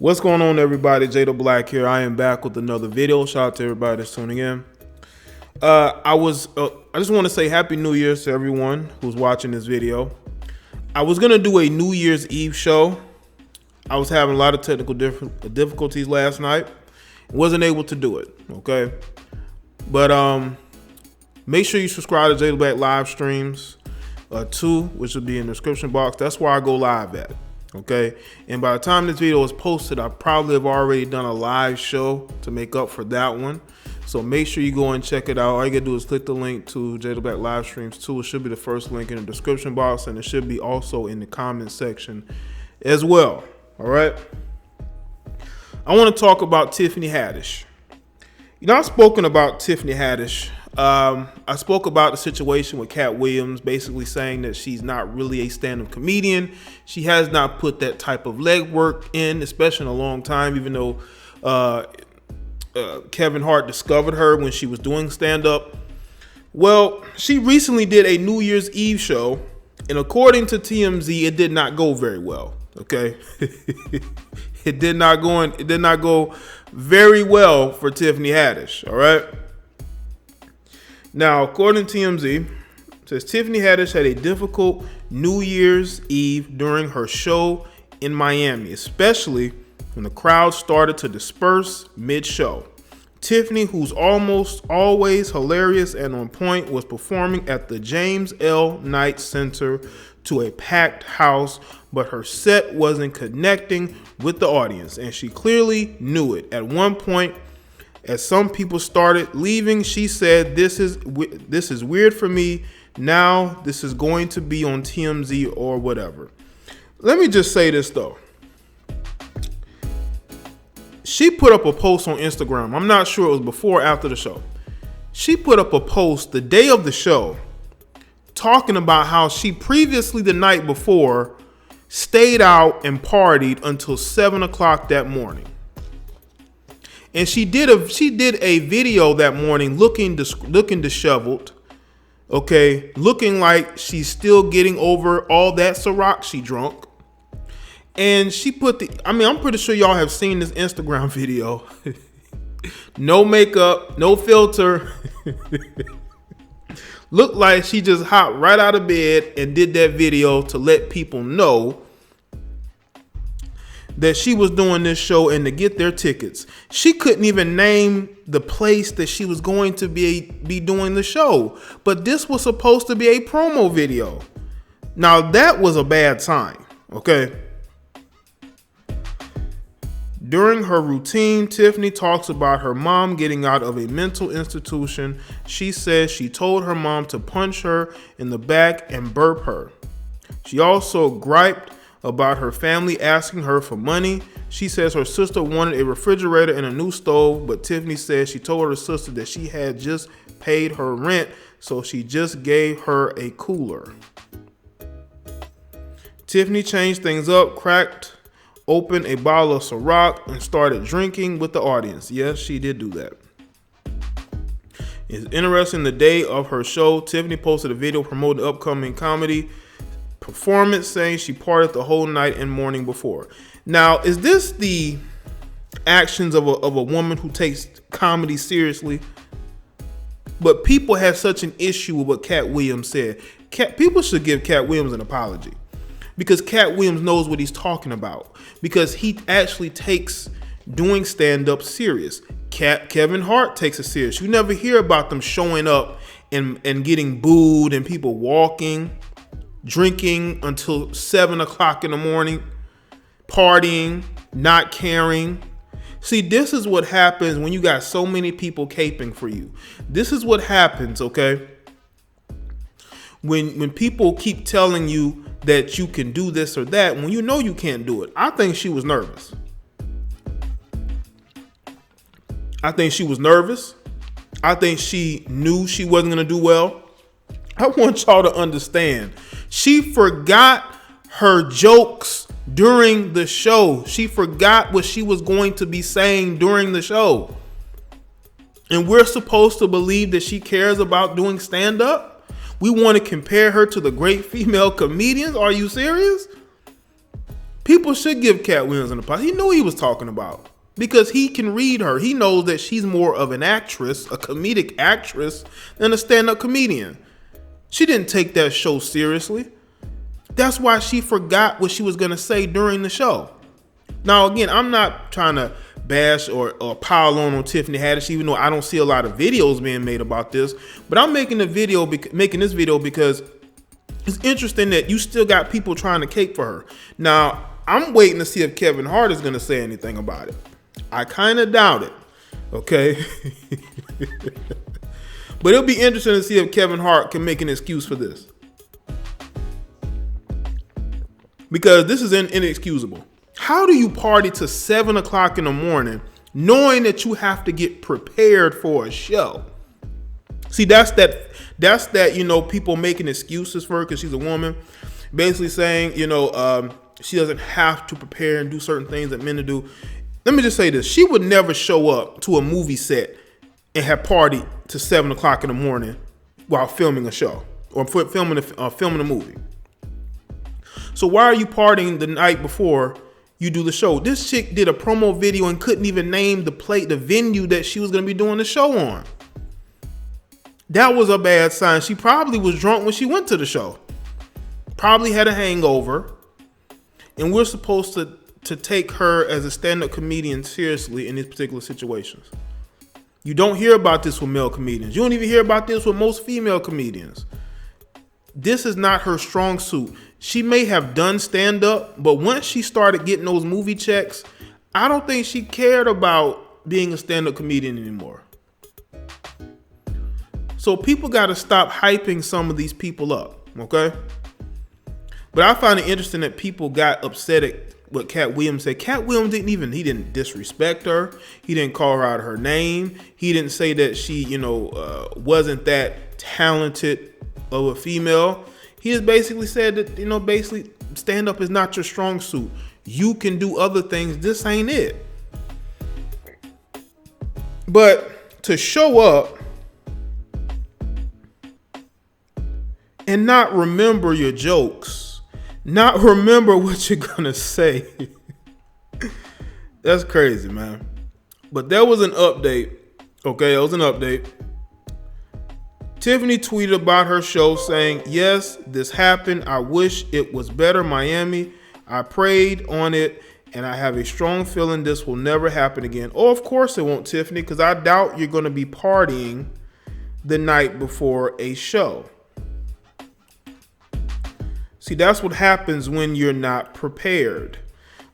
What's going on, everybody? Jada Black here. I am back with another video. Shout out to everybody that's tuning in. I just want to say Happy New Year's to everyone who's watching this video. I was gonna do a New Year's Eve show. I was having a lot of technical difficulties last night. Wasn't able to do it. Okay, but make sure you subscribe to Jada Black live streams 2, which will be in the description box. That's where I go live at. Okay, and by the time this video is posted, I probably have already done a live show to make up for that one. So make sure you go and check it out. All you gotta do is click the link to Jada Black live streams 2. It should be the first link in the description box, and it should be also in the comment section as well. All right, I want to talk about Tiffany Haddish. You know, I've spoken about Tiffany Haddish. I spoke about the situation with Cat Williams, basically saying that she's not really a stand-up comedian. She has not put that type of legwork in, especially in a long time, even though Kevin Hart discovered her when she was doing stand-up. Well, she recently did a New Year's Eve show, and according to TMZ, it did not go very well. Okay, it did not go very well for Tiffany Haddish. All right. Now, according to TMZ, it says Tiffany Haddish had a difficult New Year's Eve during her show in Miami, especially when the crowd started to disperse mid-show. Tiffany, who's almost always hilarious and on point, was performing at the James L. Knight Center to a packed house, but her set wasn't connecting with the audience, and she clearly knew it. At one point, as some people started leaving, she said, this is weird for me. Now this is going to be on TMZ or whatever. Let me just say this though. She put up a post on Instagram. I'm not sure it was before or after the show. She put up a post the day of the show talking about how she previously the night before stayed out and partied until 7 o'clock that morning. And she did a video that morning looking disheveled, okay, looking like she's still getting over all that Ciroc she drunk. And she put I'm pretty sure y'all have seen this Instagram video. No makeup, no filter. Looked like she just hopped right out of bed and did that video to let people know that she was doing this show and to get their tickets. She couldn't even name the place that she was going to be doing the show. But this was supposed to be a promo video. Now that was a bad sign, okay? During her routine, Tiffany talks about her mom getting out of a mental institution. She says she told her mom to punch her in the back and burp her. She also griped about her family asking her for money. She says her sister wanted a refrigerator and a new stove, but Tiffany says she told her sister that she had just paid her rent, so she just gave her a cooler. Tiffany changed things up, cracked open a bottle of Ciroc, and started drinking with the audience. Yes, she did do that. It's interesting, the day of her show, Tiffany posted a video promoting the upcoming comedy performance, saying she partied the whole night and morning before. Now, is this the actions of a woman who takes comedy seriously? But people have such an issue with what Cat Williams said. People should give Cat Williams an apology, because Cat Williams knows what he's talking about, because he actually takes doing stand-up serious. Kevin Hart takes it serious. You never hear about them showing up and getting booed and people walking, drinking until 7 o'clock in the morning, partying, not caring. See, this is what happens when you got so many people caping for you. This is what happens, okay? When people keep telling you that you can do this or that, when you know you can't do it. I think she was nervous. I think she knew she wasn't going to do well. I want y'all to understand. She forgot her jokes during the show. She forgot what she was going to be saying during the show. And we're supposed to believe that she cares about doing stand-up? We want to compare her to the great female comedians? Are you serious? People should give Cat Williams an apology. He knew what he was talking about because he can read her. He knows that she's more of an actress, a comedic actress, than a stand-up comedian. She didn't take that show seriously. That's why she forgot what she was going to say during the show. Now, again, I'm not trying to bash or pile on Tiffany Haddish, even though I don't see a lot of videos being made about this. But I'm making this video because it's interesting that you still got people trying to cape for her. Now, I'm waiting to see if Kevin Hart is going to say anything about it. I kind of doubt it. Okay. But it'll be interesting to see if Kevin Hart can make an excuse for this. Because this is inexcusable. How do you party to 7 o'clock in the morning knowing that you have to get prepared for a show? See, that's that, you know, people making excuses for her because she's a woman. Basically saying, you know, she doesn't have to prepare and do certain things that men do. Let me just say this. She would never show up to a movie set and have party to 7 o'clock in the morning while filming a show or filming a movie. So why are you partying the night before you do the show? This chick did a promo video and couldn't even name the venue that she was going to be doing the show on. That was a bad sign. She probably was drunk when she went to the show. Probably had a hangover. And we're supposed to take her as a stand-up comedian seriously in these particular situations. You don't hear about this with male comedians. You don't even hear about this with most female comedians. This is not her strong suit. She may have done stand-up, but once she started getting those movie checks, I don't think she cared about being a stand-up comedian anymore. So people got to stop hyping some of these people up, okay? But I find it interesting that people got upset at what Cat Williams said. Cat Williams he didn't disrespect her. He didn't call her out her name. He didn't say that she, wasn't that talented of a female. He just basically said that, basically stand-up is not your strong suit. You can do other things. This ain't it. But to show up and not remember your jokes, not remember what you're gonna say, that's crazy, man. But there was an update. Okay, there was an update. Tiffany tweeted about her show saying, "Yes, this happened. I wish it was better, Miami. I prayed on it, and I have a strong feeling this will never happen again." Oh, of course it won't, Tiffany, because I doubt you're going to be partying the night before a show. See, that's what happens when you're not prepared.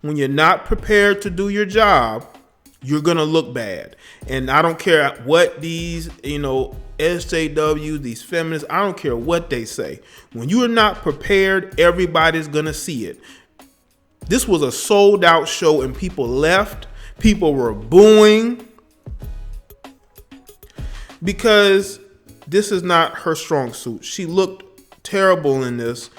When you're not prepared to do your job, you're going to look bad. And I don't care what these, SJWs, these feminists, I don't care what they say. When you are not prepared, everybody's going to see it. This was a sold out show and people left. People were booing because this is not her strong suit. She looked terrible in this.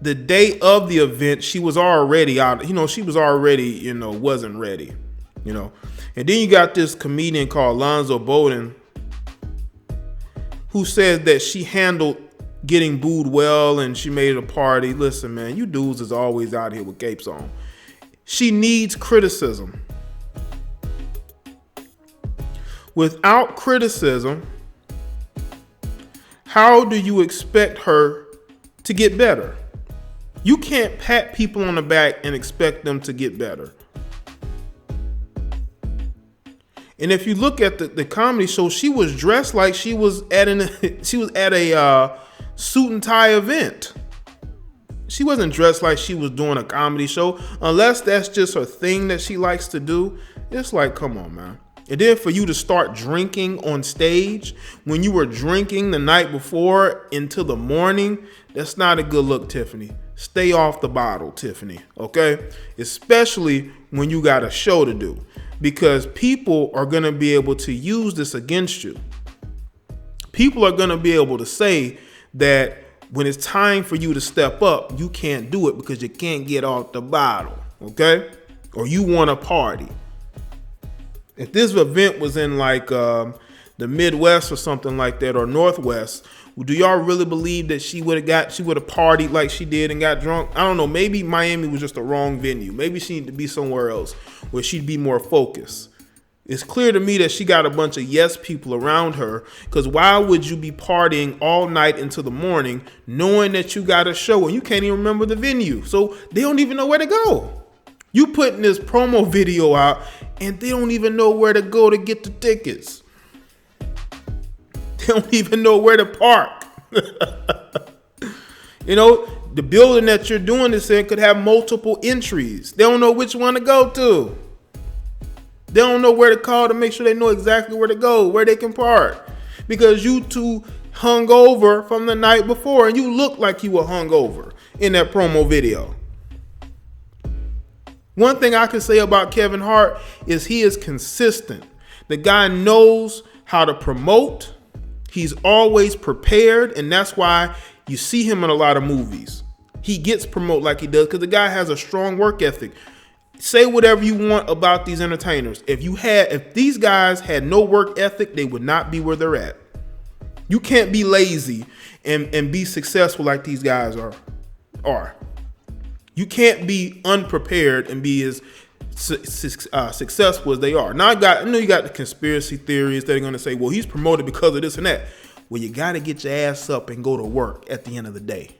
The day of the event, she was already out. She was already, wasn't ready, And then you got this comedian called Lonzo Bowden who says that she handled getting booed well and she made it a party. Listen, man, you dudes is always out here with capes on. She needs criticism. Without criticism, how do you expect her to get better? You can't pat people on the back and expect them to get better. And if you look at the comedy show, she was dressed like she was at a suit and tie event. She wasn't dressed like she was doing a comedy show, unless that's just her thing that she likes to do. It's like, come on, man. And then for you to start drinking on stage when you were drinking the night before into the morning, that's not a good look, Tiffany. Stay off the bottle, Tiffany, okay? Especially when you got a show to do, because people are going to be able to use this against you. People are going to be able to say that when it's time for you to step up, you can't do it because you can't get off the bottle, okay? Or you want to party. If this event was in like the Midwest or something like that, or Northwest, do y'all really believe that she would have partied like she did and got drunk? I don't know. Maybe Miami was just the wrong venue. Maybe she needed to be somewhere else where she'd be more focused. It's clear to me that she got a bunch of yes people around her, because why would you be partying all night into the morning knowing that you got a show and you can't even remember the venue? So they don't even know where to go. You putting this promo video out and they don't even know where to go to get the tickets. They don't even know where to park. You know, the building that you're doing this in could have multiple entries. They don't know which one to go to. They don't know where to call to make sure they know exactly where to go, where they can park. Because you two hung over from the night before and you look like you were hung over in that promo video. One thing I can say about Kevin Hart is he is consistent. The guy knows how to promote. He's always prepared, and that's why you see him in a lot of movies. He gets promoted like he does because the guy has a strong work ethic. Say whatever you want about these entertainers. If these guys had no work ethic, they would not be where they're at. You can't be lazy and be successful like these guys are. You can't be unprepared and be as successful as they are. Now I know you got the conspiracy theories that are going to say, well, he's promoted because of this and that. Well, you got to get your ass up and go to work at the end of the day.